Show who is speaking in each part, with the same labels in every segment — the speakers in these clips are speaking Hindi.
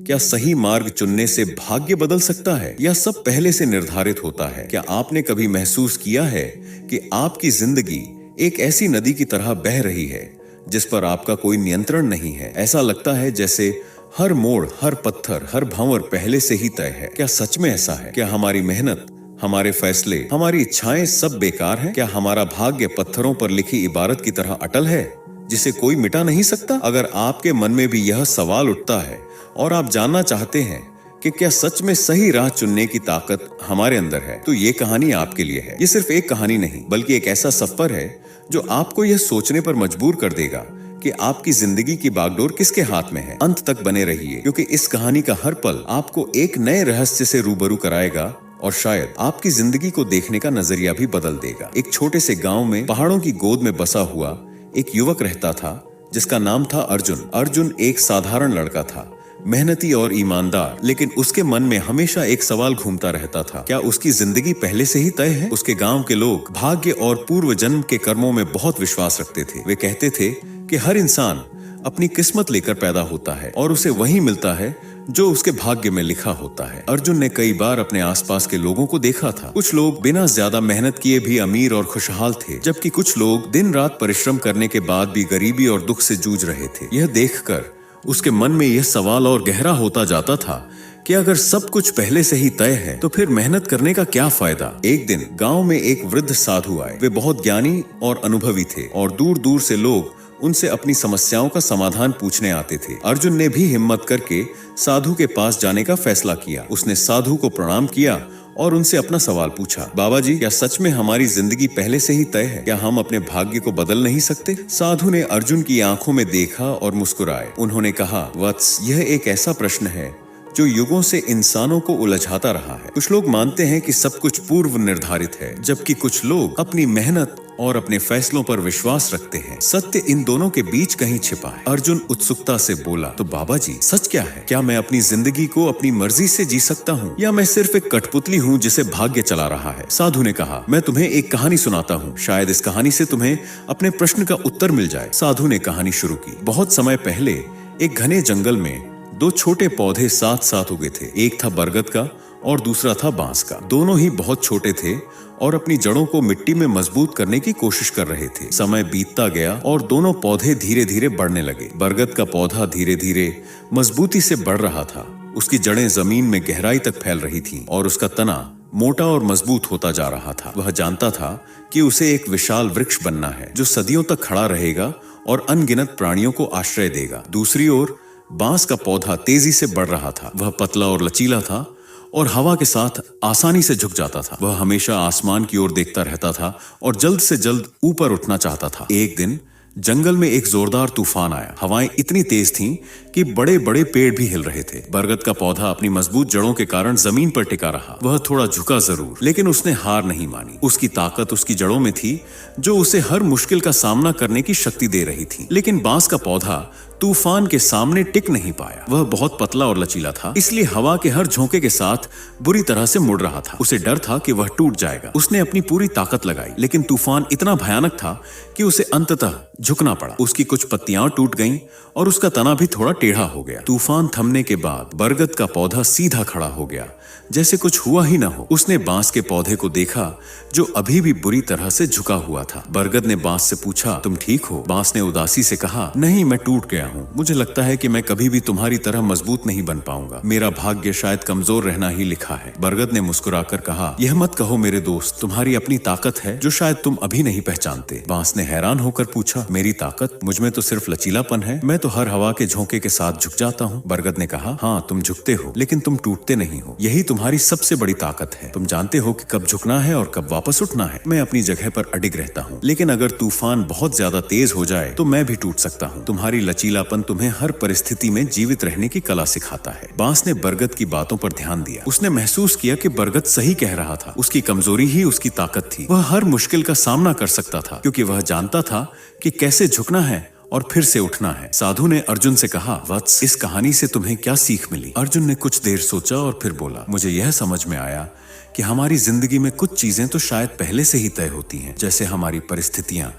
Speaker 1: क्या सही मार्ग चुनने से भाग्य बदल सकता है या सब पहले से निर्धारित होता है? क्या आपने कभी महसूस किया है कि आपकी जिंदगी एक ऐसी नदी की तरह बह रही है जिस पर आपका कोई नियंत्रण नहीं है? ऐसा लगता है जैसे हर मोड़, हर पत्थर, हर भंवर पहले से ही तय है। क्या सच में ऐसा है? क्या हमारी मेहनत, हमारे फैसले, हमारी इच्छाएं सब बेकार हैं? क्या हमारा भाग्य पत्थरों पर लिखी इबारत की तरह अटल है जिसे कोई मिटा नहीं सकता? अगर आपके मन में भी यह सवाल उठता है और आप जानना चाहते हैं कि क्या सच में सही राह चुनने की ताकत हमारे अंदर है, तो ये कहानी आपके लिए है। ये सिर्फ एक कहानी नहीं, बल्कि एक ऐसा सफर है जो आपको यह सोचने पर मजबूर कर देगा कि आपकी जिंदगी की बागडोर किसके हाथ में है। अंत तक बने रहिए, क्योंकि इस कहानी का हर पल आपको एक नए रहस्य से रूबरू कराएगा और शायद आपकी जिंदगी को देखने का नजरिया भी बदल देगा। एक छोटे से गांव में पहाड़ों की गोद में बसा हुआ एक युवक रहता था जिसका नाम था अर्जुन। अर्जुन एक साधारण लड़का था, मेहनती और ईमानदार, लेकिन उसके मन में हमेशा एक सवाल घूमता रहता था, क्या उसकी जिंदगी पहले से ही तय है? उसके गांव के लोग भाग्य और पूर्व जन्म के कर्मों में बहुत विश्वास रखते थे। वे कहते थे कि हर इंसान अपनी किस्मत लेकर पैदा होता है और उसे वही मिलता है जो उसके भाग्य में लिखा होता है। अर्जुन ने कई बार अपने आसपास के लोगों को देखा था। कुछ लोग बिना ज्यादा मेहनत किए भी अमीर और खुशहाल थे, जबकि कुछ लोग दिन रात परिश्रम करने के बाद भी गरीबी और दुख से जूझ रहे थे। यह देखकर उसके मन में यह सवाल और गहरा होता जाता था कि अगर सब कुछ पहले से ही तय है तो फिर मेहनत करने का क्या फायदा। एक दिन गांव में एक वृद्ध साधु आए। वे बहुत ज्ञानी और अनुभवी थे और दूर दूर से लोग उनसे अपनी समस्याओं का समाधान पूछने आते थे। अर्जुन ने भी हिम्मत करके साधु के पास जाने का फैसला किया। उसने साधु को प्रणाम किया और उनसे अपना सवाल पूछा, बाबा जी, क्या सच में हमारी जिंदगी पहले से ही तय है? क्या हम अपने भाग्य को बदल नहीं सकते? साधु ने अर्जुन की आंखों में देखा और मुस्कुराए। उन्होंने कहा, वत्स, यह एक ऐसा प्रश्न है जो युगों से इंसानों को उलझाता रहा है। कुछ लोग मानते हैं कि सब कुछ पूर्व निर्धारित है, जबकि कुछ लोग अपनी मेहनत और अपने फैसलों पर विश्वास रखते हैं। सत्य इन दोनों के बीच कहीं छिपा है। अर्जुन उत्सुकता से बोला, तो बाबा जी, सच क्या है? क्या मैं अपनी जिंदगी को अपनी मर्जी से जी सकता हूँ या मैं सिर्फ एक कठपुतली हूँ जिसे भाग्य चला रहा है? साधु ने कहा, मैं तुम्हें एक कहानी सुनाता हूँ, शायद इस कहानी से तुम्हें अपने प्रश्न का उत्तर मिल जाए। साधु ने कहानी शुरू की। बहुत समय पहले एक घने जंगल में दो छोटे पौधे साथ साथ उगे थे। एक था बरगद का और दूसरा था बांस का। दोनों ही बहुत छोटे थे और अपनी जड़ों को मिट्टी में मजबूत करने की कोशिश कर रहे थे। समय बीतता गया और दोनों पौधे धीरे धीरे बढ़ने लगे। बरगद का पौधा धीरे धीरे मजबूती से बढ़ रहा था। उसकी जड़ें जमीन में गहराई तक फैल रही थीं और उसका तना मोटा और मजबूत होता जा रहा था। वह जानता था कि उसे एक विशाल वृक्ष बनना है जो सदियों तक खड़ा रहेगा और अनगिनत प्राणियों को आश्रय देगा। दूसरी ओर बांस का पौधा तेजी से बढ़ रहा था। वह पतला और लचीला था और हवा के साथ आसानी से झुक जाता था। वह हमेशा आसमान की ओर देखता रहता था और जल्द से जल्द ऊपर उठना चाहता था। एक दिन जंगल में एक जोरदार तूफान आया। हवाएं इतनी तेज थीं कि बड़े बड़े पेड़ भी हिल रहे थे। बरगद का पौधा अपनी मजबूत जड़ों के कारण जमीन पर टिका रहा। वह थोड़ा झुका जरूर, लेकिन उसने हार नहीं मानी। उसकी ताकत उसकी जड़ों में थी, जो उसे हर मुश्किल का सामना करने की शक्ति दे रही थी। लेकिन बांस का पौधा तूफान के सामने टिक नहीं पाया। वह बहुत पतला और लचीला था, इसलिए हवा के हर झोंके के साथ बुरी तरह से मुड़ रहा था। उसे डर था कि वह टूट जाएगा। उसने अपनी पूरी ताकत लगाई, लेकिन तूफान इतना भयानक था कि उसे अंततः झुकना पड़ा। उसकी कुछ पत्तियां टूट गईं और उसका तना भी थोड़ा टेढ़ा हो गया। तूफान थमने के बाद बरगद का पौधा सीधा खड़ा हो गया, जैसे कुछ हुआ ही ना हो। उसने बांस के पौधे को देखा जो अभी भी बुरी तरह से झुका हुआ था। बरगद ने बांस से पूछा, तुम ठीक हो? बांस ने उदासी से कहा, नहीं, मैं टूट गया हूँ। मुझे लगता है कि मैं कभी भी तुम्हारी तरह मजबूत नहीं बन पाऊंगा। मेरा भाग्य शायद कमजोर रहना ही लिखा है। बरगद ने मुस्कुराकर कहा, यह मत कहो मेरे दोस्त, तुम्हारी अपनी ताकत है जो शायद तुम अभी नहीं पहचानते। बांस ने हैरान होकर पूछा, मेरी ताकत? मुझ में तो सिर्फ लचीलापन है। मैं तो हर हवा के झोंके के साथ झुक जाता हूँ। बरगद ने कहा, हाँ, तुम झुकते हो, लेकिन तुम टूटते नहीं हो। यही तुम्हारी सबसे बड़ी ताकत है। तुम जानते हो कि कब झुकना है और कब वापस उठना है। मैं अपनी जगह पर अडिग रहता हूँ, लेकिन अगर तूफान बहुत ज्यादा तेज हो जाए तो मैं भी टूट सकता हूँ। तुम्हारी लचीलापन तुम्हें हर परिस्थिति में जीवित रहने की कला सिखाता है। बांस ने बरगद की बातों पर ध्यान दिया। उसने महसूस किया कि बरगद सही कह रहा था। उसकी कमजोरी ही उसकी ताकत थी। वह हर मुश्किल का सामना कर सकता था, क्योंकि वह जानता था कि कैसे झुकना है और फिर से उठना है। साधु ने अर्जुन से कहा, वत्स, इस कहानी से तुम्हें क्या सीख मिली? अर्जुन ने कुछ देर सोचा और फिर बोला, मुझे यह समझ में आया कि हमारी जिंदगी में कुछ चीजें तो शायद पहले से ही तय होती हैं, जैसे हमारी परिस्थितियां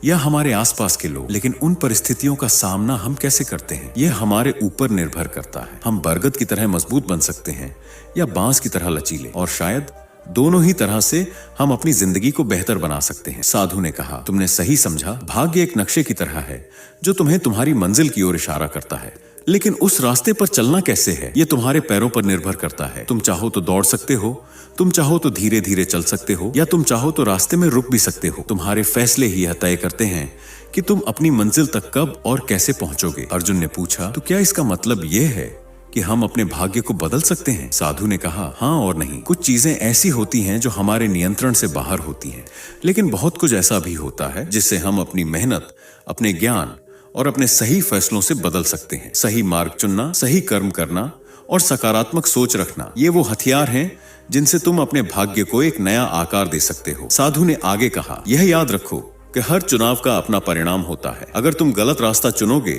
Speaker 1: या हमारे आसपास के लोग, लेकिन उन परिस्थितियों का सामना हम कैसे करते हैं यह हमारे ऊपर निर्भर करता है। हम बरगद की तरह मजबूत बन सकते हैं या बांस की तरह लचीले, और शायद दोनों ही तरह से हम अपनी जिंदगी को बेहतर बना सकते हैं। साधु ने कहा, तुमने सही समझा। भाग्य एक नक्शे की तरह है जो तुम्हें तुम्हारी मंजिल की ओर इशारा करता है, लेकिन उस रास्ते पर चलना कैसे है ये तुम्हारे पैरों पर निर्भर करता है। तुम चाहो तो दौड़ सकते हो, तुम चाहो तो धीरे धीरे चल सकते हो, या तुम चाहो तो रास्ते में रुक भी सकते हो। तुम्हारे फैसले ही यह तय करते हैं कि तुम अपनी मंजिल तक कब और कैसे पहुंचोगे। अर्जुन ने पूछा, तो क्या इसका मतलब यह है कि हम अपने भाग्य को बदल सकते हैं? साधु ने कहा, हाँ और नहीं। कुछ चीजें ऐसी होती हैं जो हमारे नियंत्रण से बाहर होती हैं, लेकिन बहुत कुछ ऐसा भी होता है जिससे हम अपनी मेहनत, अपने ज्ञान और अपने सही फैसलों से बदल सकते हैं। सही मार्ग चुनना, सही कर्म करना और सकारात्मक सोच रखना, ये वो हथियार हैं जिनसे तुम अपने भाग्य को एक नया आकार दे सकते हो। साधु ने आगे कहा, यह याद रखो कि हर चुनाव का अपना परिणाम होता है। अगर तुम गलत रास्ता चुनोगे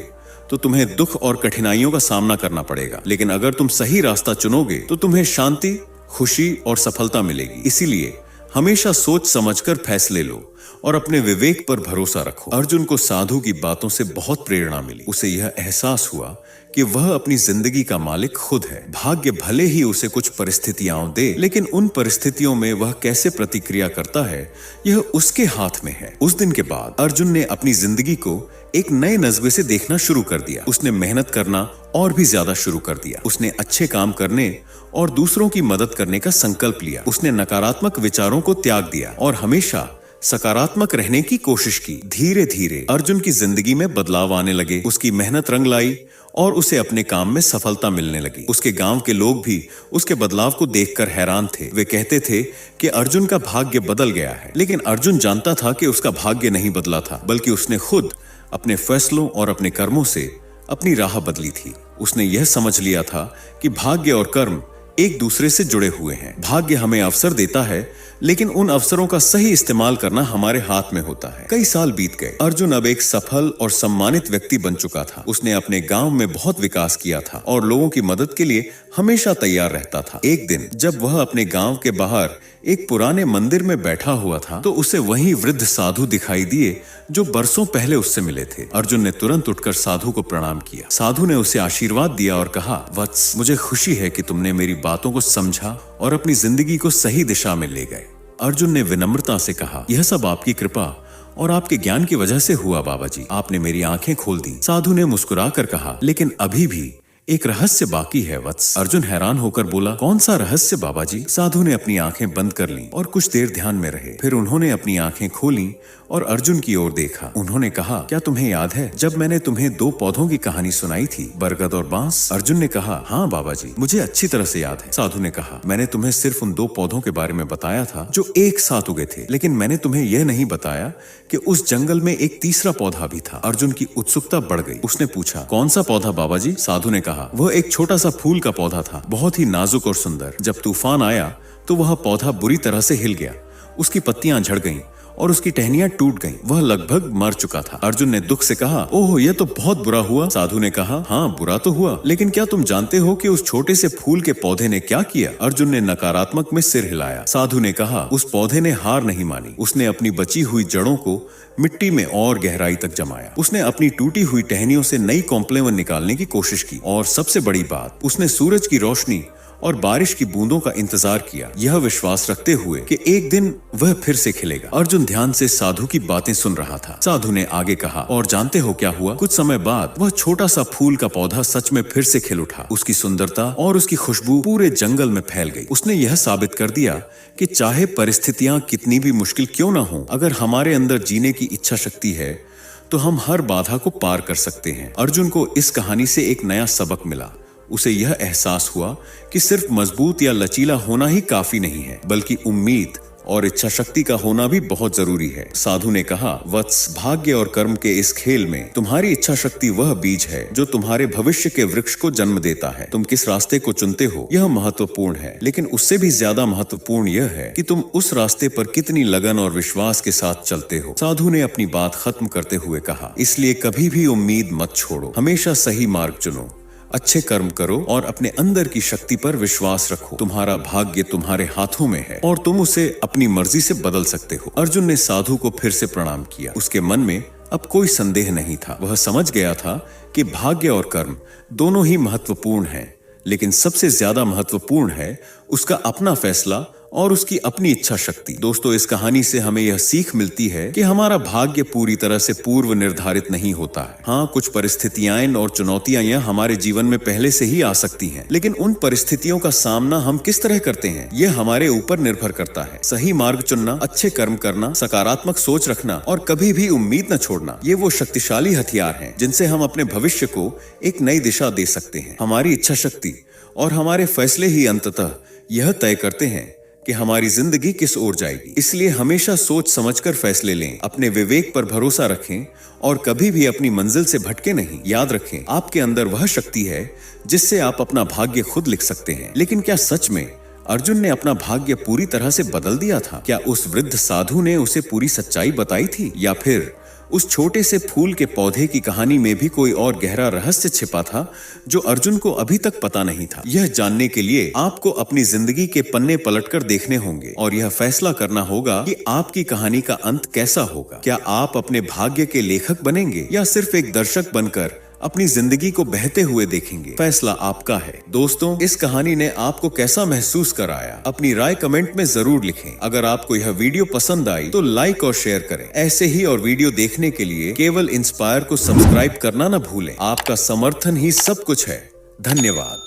Speaker 1: तो तुम्हें दुख और कठिनाइयों का सामना करना पड़ेगा, लेकिन अगर तुम सही रास्ता चुनोगे तो तुम्हें शांति, खुशी और सफलता मिलेगी। इसीलिए हमेशा सोच समझकर फैसले लो और अपने विवेक पर भरोसा रखो। अर्जुन को साधु की बातों से बहुत प्रेरणा मिली। उसे यह एहसास हुआ कि वह अपनी जिंदगी का मालिक खुद है। भाग्य भले ही उसे कुछ परिस्थितियां दे, लेकिन उन परिस्थितियों में वह कैसे प्रतिक्रिया करता है यह उसके हाथ में है। उस दिन के बाद अर्जुन ने अपनी जिंदगी को एक नए नजरिए से देखना शुरू कर दिया। उसने मेहनत करना और भी ज्यादा शुरू कर दिया। उसने अच्छे काम करने और दूसरों की मदद करने का संकल्प लिया। उसने नकारात्मक विचारों को त्याग दिया और हमेशा सकारात्मक रहने की कोशिश की। धीरे धीरे अर्जुन की जिंदगी में बदलाव आने लगे। उसकी मेहनत रंग लाई और उसे अपने काम में सफलता मिलने लगी। उसके गांव के लोग भी उसके बदलाव को देखकर हैरान थे। वे कहते थे कि अर्जुन का भाग्य बदल गया है, लेकिन अर्जुन जानता था कि उसका भाग्य नहीं बदला था, बल्कि उसने खुद अपने फैसलों और अपने कर्मों से अपनी राह बदली थी। उसने यह समझ लिया था कि भाग्य और कर्म एक दूसरे से जुड़े हुए हैं। भाग्य हमें अवसर देता है, लेकिन उन अवसरों का सही इस्तेमाल करना हमारे हाथ में होता है। कई साल बीत गए। अर्जुन अब एक सफल और सम्मानित व्यक्ति बन चुका था। उसने अपने गांव में बहुत विकास किया था और लोगों की मदद के लिए हमेशा तैयार रहता था। एक दिन जब वह अपने गांव के बाहर एक पुराने मंदिर में बैठा हुआ था तो उसे वही वृद्ध साधु दिखाई दिए जो बरसों पहले उससे मिले थे। अर्जुन ने तुरंत उठकर साधु को प्रणाम किया। साधु ने उसे आशीर्वाद दिया और कहा, वत्स, मुझे खुशी है कि तुमने मेरी बातों को समझा और अपनी जिंदगी को सही दिशा में ले गए। अर्जुन ने विनम्रता से कहा, यह सब आपकी कृपा और आपके ज्ञान की वजह से हुआ बाबा जी। आपने मेरी आंखें खोल दी। साधु ने मुस्कुराकर कहा, लेकिन अभी भी एक रहस्य बाकी है वत्स। अर्जुन हैरान होकर बोला, कौन सा रहस्य बाबा जी? साधु ने अपनी आंखें बंद कर लीं और कुछ देर ध्यान में रहे। फिर उन्होंने अपनी आंखें खोली और अर्जुन की ओर देखा। उन्होंने कहा, क्या तुम्हें याद है जब मैंने तुम्हें दो पौधों की कहानी सुनाई थी, बरगद और बांस? अर्जुन ने कहा, हाँ बाबा जी, मुझे अच्छी तरह से याद है। साधु ने कहा, मैंने तुम्हें सिर्फ उन दो पौधों के बारे में बताया था जो एक साथ उगे थे, लेकिन मैंने तुम्हें यह नहीं बताया कि उस जंगल में एक तीसरा पौधा भी था। अर्जुन की उत्सुकता बढ़ गई। उसने पूछा, कौन सा पौधा बाबा जी? साधु ने कहा, वह एक छोटा सा फूल का पौधा था, बहुत ही नाजुक और सुंदर। जब तूफान आया तो वह पौधा बुरी तरह से हिल गया। उसकी पत्तियां झड़ गईं और उसकी टहनियां टूट गईं। वह लगभग मर चुका था। अर्जुन ने दुख से कहा, ओह, यह तो बहुत बुरा हुआ। साधु ने कहा, हाँ बुरा तो हुआ, लेकिन क्या तुम जानते हो कि उस छोटे से फूल के पौधे ने क्या किया? अर्जुन ने नकारात्मक में सिर हिलाया। साधु ने कहा, उस पौधे ने हार नहीं मानी। उसने अपनी बची हुई जड़ों को मिट्टी में और गहराई तक जमाया। उसने अपनी टूटी हुई टहनियों से नई कॉम्प्लेवन निकालने की कोशिश की, और सबसे बड़ी बात, उसने सूरज की रोशनी और बारिश की बूंदों का इंतजार किया, यह विश्वास रखते हुए कि एक दिन वह फिर से खिलेगा। अर्जुन ध्यान से साधु की बातें सुन रहा था। साधु ने आगे कहा, और जानते हो क्या हुआ? कुछ समय बाद वह छोटा सा फूल का पौधा सच में फिर से खिल उठा। उसकी सुंदरता और उसकी खुशबू पूरे जंगल में फैल गई। उसने यह साबित कर दिया कि चाहे परिस्थितियां कितनी भी मुश्किल क्यों न हो, अगर हमारे अंदर जीने की इच्छा शक्ति है तो हम हर बाधा को पार कर सकते हैं। अर्जुन को इस कहानी से एक नया सबक मिला। उसे यह एहसास हुआ कि सिर्फ मजबूत या लचीला होना ही काफी नहीं है, बल्कि उम्मीद और इच्छा शक्ति का होना भी बहुत जरूरी है। साधु ने कहा, वत्स, भाग्य और कर्म के इस खेल में तुम्हारी इच्छा शक्ति वह बीज है जो तुम्हारे भविष्य के वृक्ष को जन्म देता है। तुम किस रास्ते को चुनते हो यह महत्वपूर्ण है, लेकिन उससे भी ज्यादा महत्वपूर्ण यह है कि तुम उस रास्ते पर कितनी लगन और विश्वास के साथ चलते हो। साधु ने अपनी बात खत्म करते हुए कहा, इसलिए कभी भी उम्मीद मत छोड़ो, हमेशा सही मार्ग चुनो, अच्छे कर्म करो और अपने अंदर की शक्ति पर विश्वास रखो। तुम्हारा भाग्य तुम्हारे हाथों में है और तुम उसे अपनी मर्जी से बदल सकते हो। अर्जुन ने साधु को फिर से प्रणाम किया। उसके मन में अब कोई संदेह नहीं था। वह समझ गया था कि भाग्य और कर्म दोनों ही महत्वपूर्ण हैं, लेकिन सबसे ज्यादा महत्वपूर्ण है उसका अपना फैसला और उसकी अपनी इच्छा शक्ति। दोस्तों, इस कहानी से हमें यह सीख मिलती है कि हमारा भाग्य पूरी तरह से पूर्व निर्धारित नहीं होता है। हाँ, कुछ परिस्थितियां और चुनौतियां हमारे जीवन में पहले से ही आ सकती हैं, लेकिन उन परिस्थितियों का सामना हम किस तरह करते हैं यह हमारे ऊपर निर्भर करता है। सही मार्ग चुनना, अच्छे कर्म करना, सकारात्मक सोच रखना और कभी भी उम्मीद न छोड़ना, ये वो शक्तिशाली हथियार हैं जिनसे हम अपने भविष्य को एक नई दिशा दे सकते हैं। हमारी इच्छा शक्ति और हमारे फैसले ही अंततः यह तय करते हैं कि हमारी जिंदगी किस ओर जाएगी। इसलिए हमेशा सोच समझकर फैसले लें, अपने विवेक पर भरोसा रखें और कभी भी अपनी मंजिल से भटके नहीं। याद रखें, आपके अंदर वह शक्ति है जिससे आप अपना भाग्य खुद लिख सकते हैं। लेकिन क्या सच में अर्जुन ने अपना भाग्य पूरी तरह से बदल दिया था? क्या उस वृद्ध साधु ने उसे पूरी सच्चाई बताई थी, या फिर उस छोटे से फूल के पौधे की कहानी में भी कोई और गहरा रहस्य छिपा था जो अर्जुन को अभी तक पता नहीं था? यह जानने के लिए आपको अपनी जिंदगी के पन्ने पलटकर देखने होंगे और यह फैसला करना होगा कि आपकी कहानी का अंत कैसा होगा। क्या आप अपने भाग्य के लेखक बनेंगे या सिर्फ एक दर्शक बनकर अपनी जिंदगी को बहते हुए देखेंगे? फैसला आपका है। दोस्तों, इस कहानी ने आपको कैसा महसूस कराया? अपनी राय कमेंट में जरूर लिखें। अगर आपको यह वीडियो पसंद आई तो लाइक और शेयर करें। ऐसे ही और वीडियो देखने के लिए केवल इंस्पायर को सब्सक्राइब करना न भूलें। आपका समर्थन ही सब कुछ है। धन्यवाद।